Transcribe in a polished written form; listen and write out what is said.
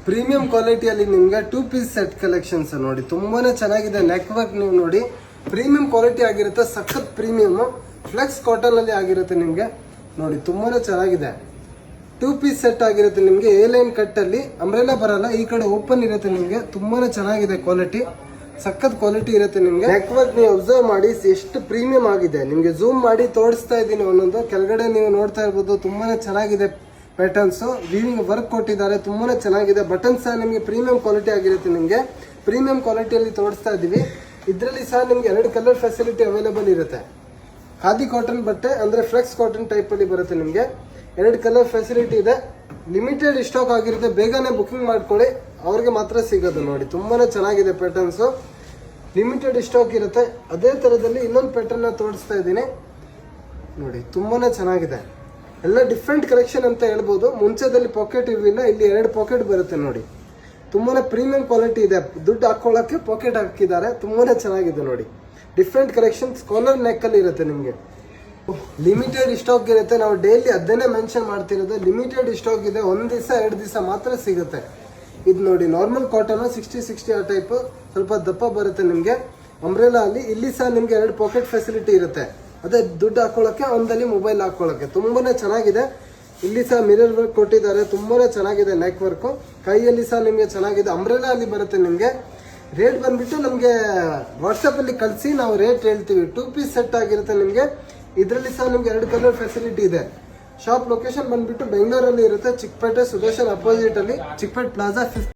Premium ಕ್ವಾಲಿಟಿಯಲ್ಲಿ ನಿಮ್ಗೆ 2 piece set collections ನೋಡಿ, ತುಂಬಾನೇ ಚೆನ್ನಾಗಿದೆ. ನೆಕ್ ವರ್ಕ್ ನೀವು ನೋಡಿ, ಪ್ರೀಮಿಯಂ ಕ್ವಾಲಿಟಿ ಆಗಿರುತ್ತೆ, ಸಖತ್ ಪ್ರೀಮಿಯಂ ಫ್ಲೆಕ್ಸ್ ಕಾಟನ್ ಅಲ್ಲಿ ಆಗಿರುತ್ತೆ. ನಿಮ್ಗೆ ನೋಡಿ ತುಂಬಾನೇ ಚೆನ್ನಾಗಿದೆ. 2 ಪೀಸ್ ಸೆಟ್ ಆಗಿರುತ್ತೆ. ನಿಮ್ಗೆ ಎ ಲೈನ್ ಕಟ್ ಅಲ್ಲಿ ಅಂಬ್ರೆಲಾ ಬರಲ್ಲ, ಈ ಕಡೆ ಓಪನ್ ಇರುತ್ತೆ. ನಿಮ್ಗೆ ತುಂಬಾನೇ ಚೆನ್ನಾಗಿದೆ, ಕ್ವಾಲಿಟಿ ಸಖತ್ ಕ್ವಾಲಿಟಿ ಇರುತ್ತೆ. ನಿಮ್ಗೆ ನೆಕ್ ವರ್ಕ್ ನೀವು ಅಬ್ಸರ್ವ್ ಮಾಡಿ ಎಷ್ಟು ಪ್ರೀಮಿಯಂ ಆಗಿದೆ. ನಿಮ್ಗೆ ಝೂಮ್ ಮಾಡಿ ತೋರಿಸ್ತಾ ಇದ್ದೀನಿ ಒಂದೊಂದು. ಕೆಳಗಡೆ ನೀವು ನೋಡ್ತಾ ಇರ್ಬೋದು, ತುಂಬಾನೇ ಚೆನ್ನಾಗಿದೆ. ಪ್ಯಾಟರ್ನ್ಸ್ ವೀವಿಂಗ್ ವರ್ಕ್ ಕೊಟ್ಟಿದ್ದಾರೆ, ತುಂಬಾನೇ ಚೆನ್ನಾಗಿದೆ. ಬಟನ್ಸ್ ಸಹ ನಿಮಗೆ ಪ್ರೀಮಿಯಂ ಕ್ವಾಲಿಟಿ ಆಗಿರುತ್ತೆ. ನಿಮಗೆ ಪ್ರೀಮಿಯಂ ಕ್ವಾಲಿಟಿಯಲ್ಲಿ ತೋರಿಸ್ತಾ ಇದ್ದೀವಿ. ಇದರಲ್ಲಿ ಸಹ ನಿಮ್ಗೆ 2 ಕಲರ್ ಫೆಸಿಲಿಟಿ ಅವೈಲೇಬಲ್ ಇರುತ್ತೆ. ಖಾದಿ ಕಾಟನ್ ಬಟ್ಟೆ ಅಂದ್ರೆ ಫ್ಲೆಕ್ಸ್ ಕಾಟನ್ ಟೈಪ್ ಅಲ್ಲಿ ಬರುತ್ತೆ. ನಿಮಗೆ 2 ಕಲರ್ ಫೆಸಿಲಿಟಿ ಇದೆ. ಲಿಮಿಟೆಡ್ ಸ್ಟಾಕ್ ಆಗಿರುತ್ತೆ, ಬೇಗನೆ ಬುಕಿಂಗ್ ಮಾಡ್ಕೊಳ್ಳಿ, ಅವ್ರಿಗೆ ಮಾತ್ರ ಸಿಗೋದು. ನೋಡಿ ತುಂಬಾನೇ ಚೆನ್ನಾಗಿದೆ ಪ್ಯಾಟರ್ನ್ಸ್, ಲಿಮಿಟೆಡ್ ಸ್ಟಾಕ್ ಇರುತ್ತೆ. ಅದೇ ತರದಲ್ಲಿ ಇನ್ನೊಂದು ಪ್ಯಾಟರ್ನ್ ತೋರಿಸ್ತಾ ಇದ್ದೀನಿ ನೋಡಿ, ತುಂಬಾನೇ ಚೆನ್ನಾಗಿದೆ. ಎಲ್ಲ ಡಿಫ್ರೆಂಟ್ ಕಲೆಕ್ಷನ್ ಅಂತ ಹೇಳ್ಬೋದು. ಮುಂಚೆದಲ್ಲಿ ಪಾಕೆಟ್ ಇರಲಿಲ್ಲ, ಇಲ್ಲಿ 2 ಪಾಕೆಟ್ ಬರುತ್ತೆ ನೋಡಿ. ತುಂಬಾನೇ ಪ್ರೀಮಿಯಂ ಕ್ವಾಲಿಟಿ ಇದೆ. ದುಡ್ಡು ಹಾಕೊಳ್ಳೋಕೆ ಪಾಕೆಟ್ ಹಾಕಿದ್ದಾರೆ, ತುಂಬಾನೇ ಚೆನ್ನಾಗಿದೆ ನೋಡಿ. ಡಿಫ್ರೆಂಟ್ ಕಲೆಕ್ಷನ್ಸ್ ಕಾಲರ್ ನೆಕ್ ಅಲ್ಲಿ ಇರುತ್ತೆ. ನಿಮಗೆ ಲಿಮಿಟೆಡ್ ಸ್ಟಾಕ್ ಇರುತ್ತೆ. ನಾವು ಡೈಲಿ ಅದನ್ನೇ ಮೆನ್ಷನ್ ಮಾಡ್ತಿರೋದು, ಲಿಮಿಟೆಡ್ ಸ್ಟಾಕ್ ಇದೆ. 1 ದಿವಸ 2 ದಿವಸ ಮಾತ್ರ ಸಿಗುತ್ತೆ. ಇದು ನೋಡಿ ನಾರ್ಮಲ್ ಕಾಟನ್ 60 ಆ ಟೈಪ್, ಸ್ವಲ್ಪ ದಪ್ಪ ಬರುತ್ತೆ. ನಿಮಗೆ ಅಂಬ್ರೆಲಾ ಅಲ್ಲಿ ಇಲ್ಲಿ ಸಹ ನಿಮ್ಗೆ 2 ಪಾಕೆಟ್ ಫೆಸಿಲಿಟಿ ಇರುತ್ತೆ. ಅದೇ ದುಡ್ಡು ಹಾಕೊಳ್ಳೋಕೆ, ಒಂದಲ್ಲಿ ಮೊಬೈಲ್ ಹಾಕೊಳ್ಳೋಕೆ ತುಂಬಾನೇ ಚೆನ್ನಾಗಿದೆ. ಇಲ್ಲಿ ಸಹ ಮಿರರ್ ವರ್ಕ್ ಕೊಟ್ಟಿದ್ದಾರೆ, ತುಂಬಾನೇ ಚೆನ್ನಾಗಿದೆ. ನೆಕ್ ವರ್ಕ್ ಕೈಯಲ್ಲಿ ಸಹ ನಿಮಗೆ ಚೆನ್ನಾಗಿದೆ. ಅಂಬ್ರೆಲಾ ಅಲ್ಲಿ ಬರುತ್ತೆ. ನಿಮಗೆ ರೇಟ್ ಬಂದ್ಬಿಟ್ಟು ನಮಗೆ ವಾಟ್ಸಪ್ ಅಲ್ಲಿ ಕಳಿಸಿ, ನಾವು ರೇಟ್ ಹೇಳ್ತೀವಿ. 2 ಪೀಸ್ ಸೆಟ್ ಆಗಿರುತ್ತೆ. ನಿಮಗೆ ಇದರಲ್ಲಿ ಸಹ ನಿಮ್ಗೆ 2 ಕಲರ್ ಫೆಸಿಲಿಟಿ ಇದೆ. ಶಾಪ್ ಲೊಕೇಶನ್ ಬಂದ್ಬಿಟ್ಟು ಬೆಂಗಳೂರಲ್ಲಿ ಇರುತ್ತೆ, ಚಿಕ್ಕಪೇಟೆ ಸುದರ್ಶನ್ ಅಪೋಸಿಟ್ ಅಲ್ಲಿ, ಚಿಕ್ಕಪೇಟೆ ಪ್ಲಾಜಾ 5th